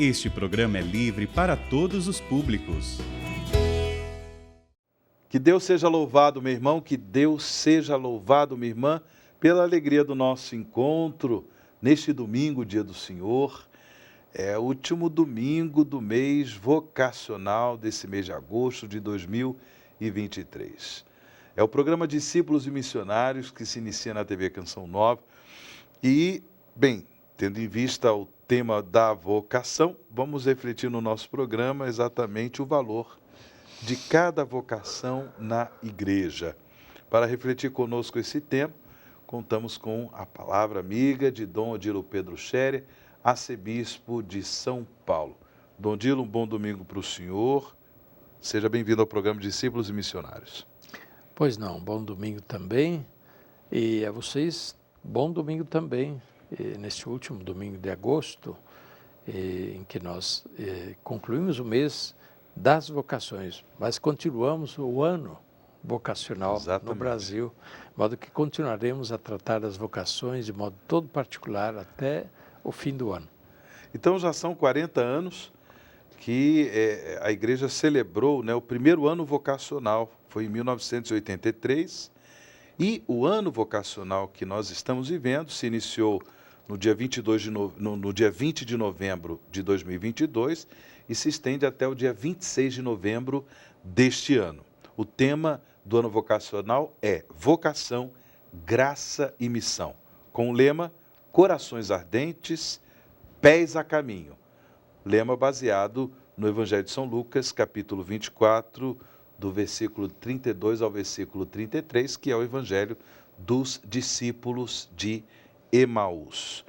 Este programa é livre para todos os públicos. Que Deus seja louvado, meu irmão, que Deus seja louvado, minha irmã, pela alegria do nosso encontro neste domingo, dia do Senhor. É o último domingo do mês vocacional desse mês de agosto de 2023. É o programa Discípulos e Missionários que se inicia na TV Canção Nova. E, bem, tendo em vista o tema da vocação, vamos refletir no nosso programa exatamente o valor de cada vocação na igreja. Para refletir conosco esse tema, contamos com a palavra amiga de Dom Odilo Pedro Scherer, arcebispo de São Paulo. Dom Odilo, um bom domingo para o senhor. Seja bem-vindo ao programa Discípulos e Missionários. Pois não, bom domingo também. E a vocês, bom domingo também, neste último domingo de agosto, em que nós concluímos o mês das vocações, mas continuamos o ano vocacional no Brasil, de modo que continuaremos a tratar das vocações de modo todo particular até o fim do ano. Então já são 40 anos que a igreja celebrou, né, o primeiro ano vocacional, foi em 1983, e o ano vocacional que nós estamos vivendo se iniciou no dia 20 de novembro de 2022 e se estende até o dia 26 de novembro deste ano. O tema do ano vocacional é Vocação, Graça e Missão, com o lema Corações Ardentes, Pés a Caminho. Lema baseado no Evangelho de São Lucas, capítulo 24, do versículo 32 ao versículo 33, que é o Evangelho dos discípulos de Emaús.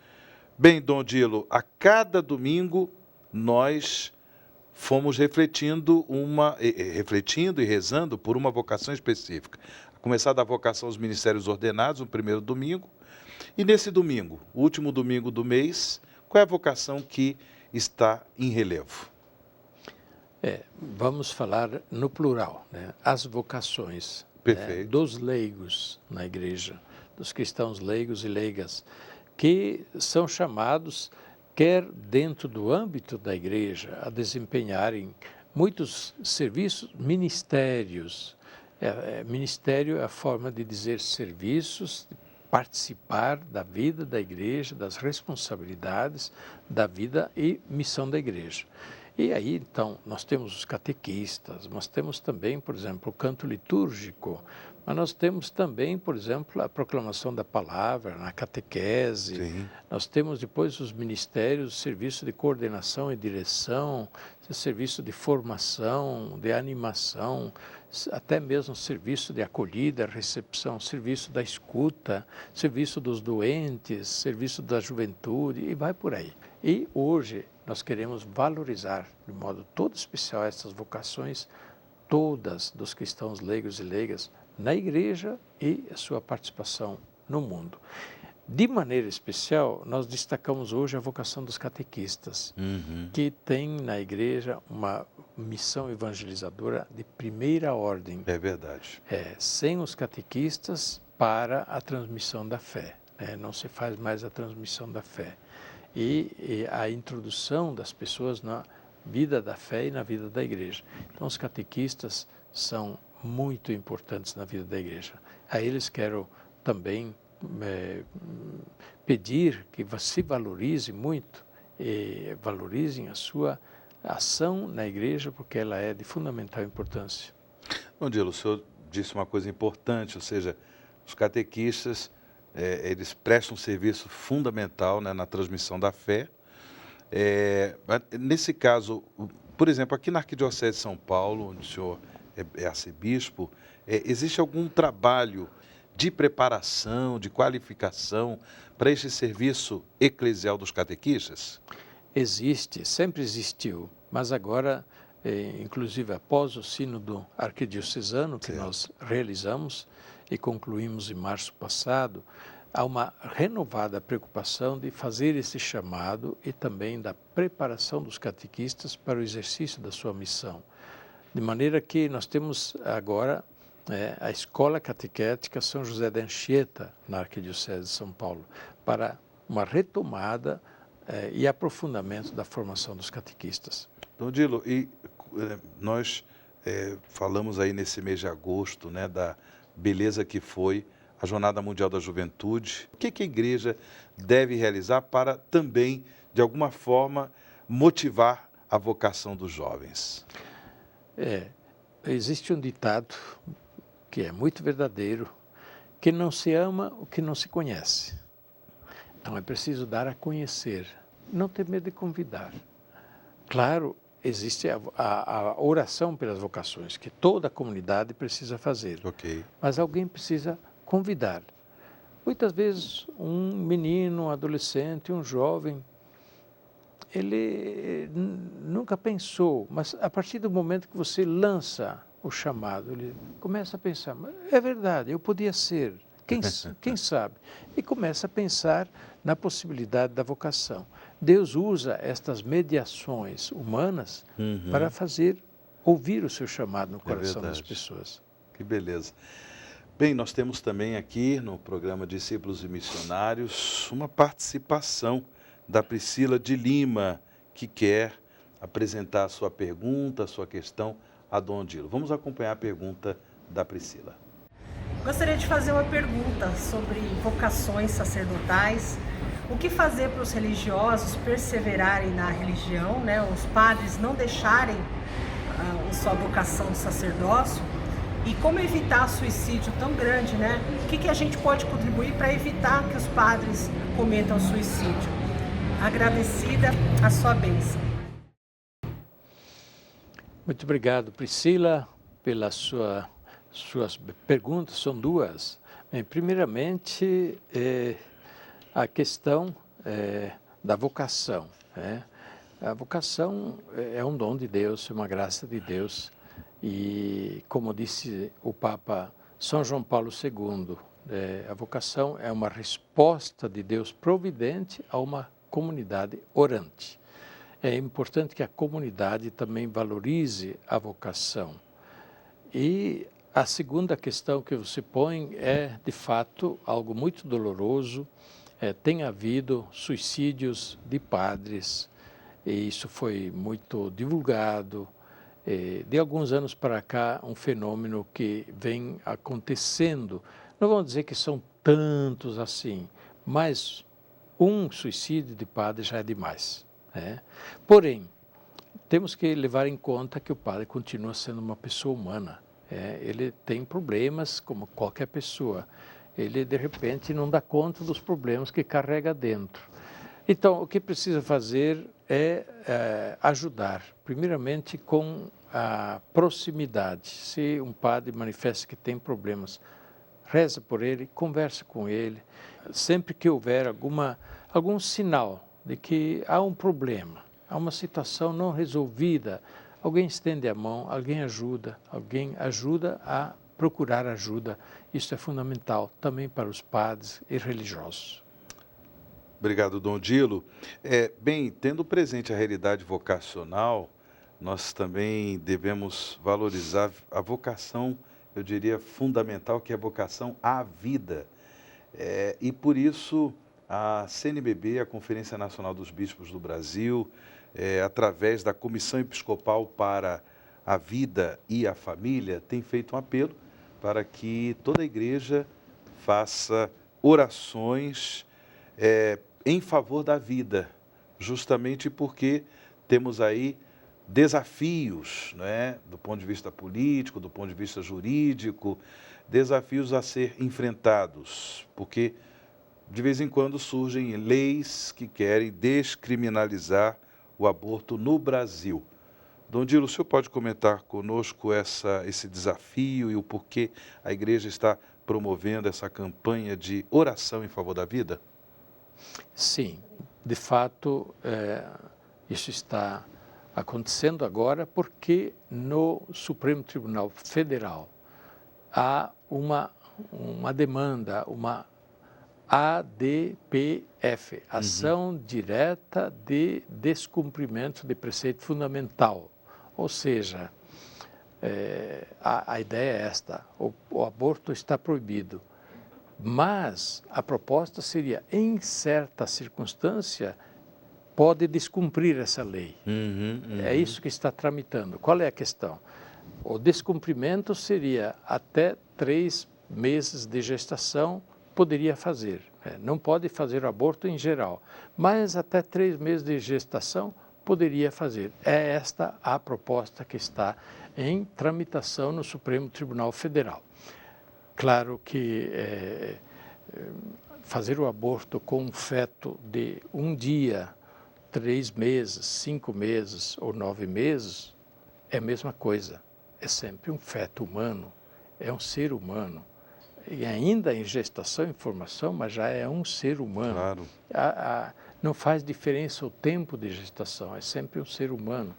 Bem, Dom Odilo, a cada domingo nós fomos refletindo e rezando por uma vocação específica. A começar da vocação aos ministérios ordenados, no primeiro domingo. E nesse domingo, o último domingo do mês, qual é a vocação que está em relevo? Vamos falar no plural, né? As vocações, né, dos leigos na igreja, dos cristãos leigos e leigas, que são chamados, quer dentro do âmbito da igreja, a desempenharem muitos serviços, ministérios. Ministério é a forma de dizer serviços, participar da vida da igreja, das responsabilidades da vida e missão da igreja. E aí, então, nós temos os catequistas, nós temos também, por exemplo, o canto litúrgico, mas nós temos também, por exemplo, a proclamação da palavra, na catequese. Sim. Nós temos depois os ministérios, o serviço de coordenação e direção, o serviço de formação, de animação, até mesmo o serviço de acolhida, recepção, serviço da escuta, serviço dos doentes, serviço da juventude, e vai por aí. E hoje nós queremos valorizar de modo todo especial essas vocações todas dos cristãos leigos e leigas na igreja e a sua participação no mundo. De maneira especial, nós destacamos hoje a vocação dos catequistas, que tem na igreja uma missão evangelizadora de primeira ordem. É verdade. Sem os catequistas, para a transmissão da fé. Não se faz mais a transmissão da fé. E a introdução das pessoas na vida da fé e na vida da igreja. Então, os catequistas são muito importantes na vida da igreja. A eles quero também pedir que se valorize muito, e valorizem a sua ação na igreja, porque ela é de fundamental importância. Bom dia, o senhor disse uma coisa importante, ou seja, os catequistas, eles prestam um serviço fundamental, né, na transmissão da fé. Nesse caso, por exemplo, aqui na Arquidiocese de São Paulo, onde o senhor é arcebispo, existe algum trabalho de preparação, de qualificação para este serviço eclesial dos catequistas? Existe, sempre existiu, mas agora, inclusive após o sínodo arquidiocesano que nós realizamos e concluímos em março passado, há uma renovada preocupação de fazer esse chamado e também da preparação dos catequistas para o exercício da sua missão. De maneira que nós temos agora a Escola Catequética São José da Anchieta, na Arquidiocese de São Paulo, para uma retomada e aprofundamento da formação dos catequistas. Dom Odilo, e nós falamos aí nesse mês de agosto, né, da beleza que foi a Jornada Mundial da Juventude. O que a igreja deve realizar para também, de alguma forma, motivar a vocação dos jovens? Existe um ditado que é muito verdadeiro, que não se ama o que não se conhece. Então é preciso dar a conhecer, não ter medo de convidar. Claro, existe a oração pelas vocações, que toda a comunidade precisa fazer. Okay. Mas alguém precisa convidar. Muitas vezes um menino, um adolescente, um jovem, ele nunca pensou, mas a partir do momento que você lança o chamado, ele começa a pensar, é verdade, eu podia ser, quem sabe? E começa a pensar na possibilidade da vocação. Deus usa estas mediações humanas para fazer ouvir o seu chamado no coração das pessoas. Que beleza. Bem, nós temos também aqui no programa Discípulos e Missionários uma participação da Priscila de Lima, que quer apresentar a sua pergunta, a sua questão a Dom Odilo. Vamos acompanhar a pergunta da Priscila. Gostaria de fazer uma pergunta sobre vocações sacerdotais. O que fazer para os religiosos perseverarem na religião, né? Os padres não deixarem sua vocação de sacerdócio? E como evitar suicídio tão grande, né? O que a gente pode contribuir para evitar que os padres cometam suicídio? Agradecida a sua bênção. Muito obrigado, Priscila, pelas suas perguntas, são duas. Bem, primeiramente, a questão da vocação. A vocação é um dom de Deus, é uma graça de Deus. E, como disse o Papa São João Paulo II, a vocação é uma resposta de Deus providente a uma comunidade orante. É importante que a comunidade também valorize a vocação. E a segunda questão que você põe é, de fato, algo muito doloroso. Tem havido suicídios de padres, e isso foi muito divulgado. De alguns anos para cá, um fenômeno que vem acontecendo. Não vamos dizer que são tantos assim, mas um suicídio de padre já é demais. Porém, temos que levar em conta que o padre continua sendo uma pessoa humana. Ele tem problemas como qualquer pessoa. Ele, de repente, não dá conta dos problemas que carrega dentro. Então, o que precisa fazer é ajudar, primeiramente com a proximidade. Se um padre manifesta que tem problemas, reza por ele, conversa com ele. Sempre que houver algum sinal de que há um problema, há uma situação não resolvida, alguém estende a mão, alguém ajuda a procurar ajuda. Isso é fundamental também para os padres e religiosos. Obrigado, Dom Odilo. Bem, tendo presente a realidade vocacional, nós também devemos valorizar a vocação, eu diria, fundamental, que é a vocação à vida. E por isso, a CNBB, a Conferência Nacional dos Bispos do Brasil, através da Comissão Episcopal para a Vida e a Família, tem feito um apelo para que toda a igreja faça orações em favor da vida, justamente porque temos aí desafios, do ponto de vista político, do ponto de vista jurídico, desafios a ser enfrentados, porque de vez em quando surgem leis que querem descriminalizar o aborto no Brasil. Dom Odilo, o senhor pode comentar conosco esse desafio e o porquê a igreja está promovendo essa campanha de oração em favor da vida? Sim, de fato, isso está acontecendo agora porque no Supremo Tribunal Federal há uma demanda, uma ADPF, Ação Direta de Descumprimento de Preceito Fundamental. Ou seja, a ideia é esta, o aborto está proibido, mas a proposta seria, em certa circunstância, pode descumprir essa lei. É isso que está tramitando. Qual é a questão? O descumprimento seria até 3 meses de gestação, poderia fazer. Não pode fazer o aborto em geral, mas até 3 meses de gestação poderia fazer. É esta a proposta que está em tramitação no Supremo Tribunal Federal. Claro que fazer o aborto com um feto de 1 dia, 3 meses, 5 meses ou 9 meses é a mesma coisa. É sempre um feto humano, é um ser humano. E ainda em gestação e formação, mas já é um ser humano. Claro. Não faz diferença o tempo de gestação, é sempre um ser humano.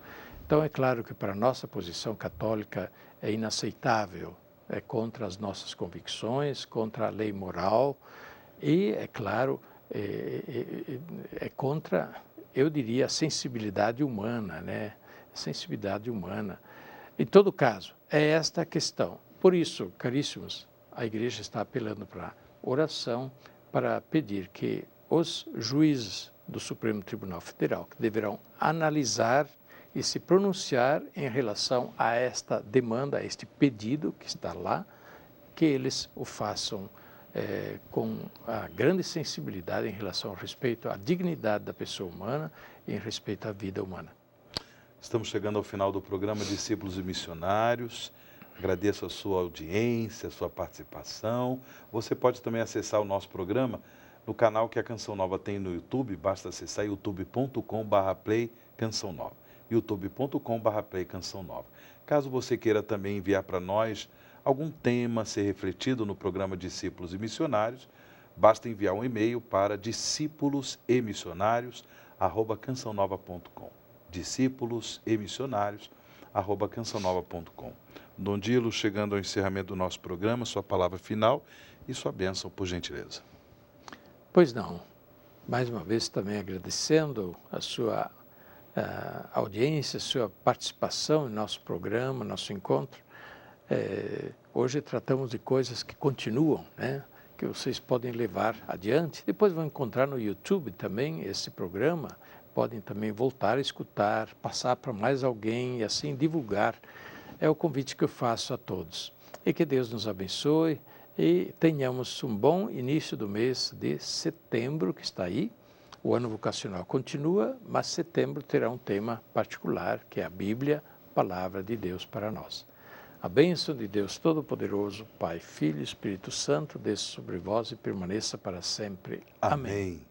Então é claro que para a nossa posição católica é inaceitável, é contra as nossas convicções, contra a lei moral e, é claro, é contra, eu diria, a sensibilidade humana, né? Sensibilidade humana. Em todo caso, é esta a questão. Por isso, caríssimos, a Igreja está apelando para oração, para pedir que os juízes do Supremo Tribunal Federal, que deverão analisar e se pronunciar em relação a esta demanda, a este pedido que está lá, que eles o façam com a grande sensibilidade em relação ao respeito à dignidade da pessoa humana e em respeito à vida humana. Estamos chegando ao final do programa Discípulos e Missionários. Agradeço a sua audiência, a sua participação. Você pode também acessar o nosso programa no canal que a Canção Nova tem no YouTube. Basta acessar youtube.com/play Canção Nova. youtube.com/play Canção Nova. Caso você queira também enviar para nós algum tema a ser refletido no programa Discípulos e Missionários, basta enviar um e-mail para discípulosemissionários@cançãonova.com. discípulosemissionários@cançãonova.com. Dom Dilo, chegando ao encerramento do nosso programa, sua palavra final e sua bênção, por gentileza. Pois não. Mais uma vez também agradecendo a sua audiência, a sua participação em nosso programa, nosso encontro. Hoje tratamos de coisas que continuam, né? Que vocês podem levar adiante. Depois vão encontrar no YouTube também esse programa. Podem também voltar a escutar, passar para mais alguém e assim divulgar. É o convite que eu faço a todos. E que Deus nos abençoe e tenhamos um bom início do mês de setembro, que está aí. O ano vocacional continua, mas setembro terá um tema particular, que é a Bíblia, Palavra de Deus para nós. A bênção de Deus Todo-Poderoso, Pai, Filho e Espírito Santo, desça sobre vós e permaneça para sempre. Amém.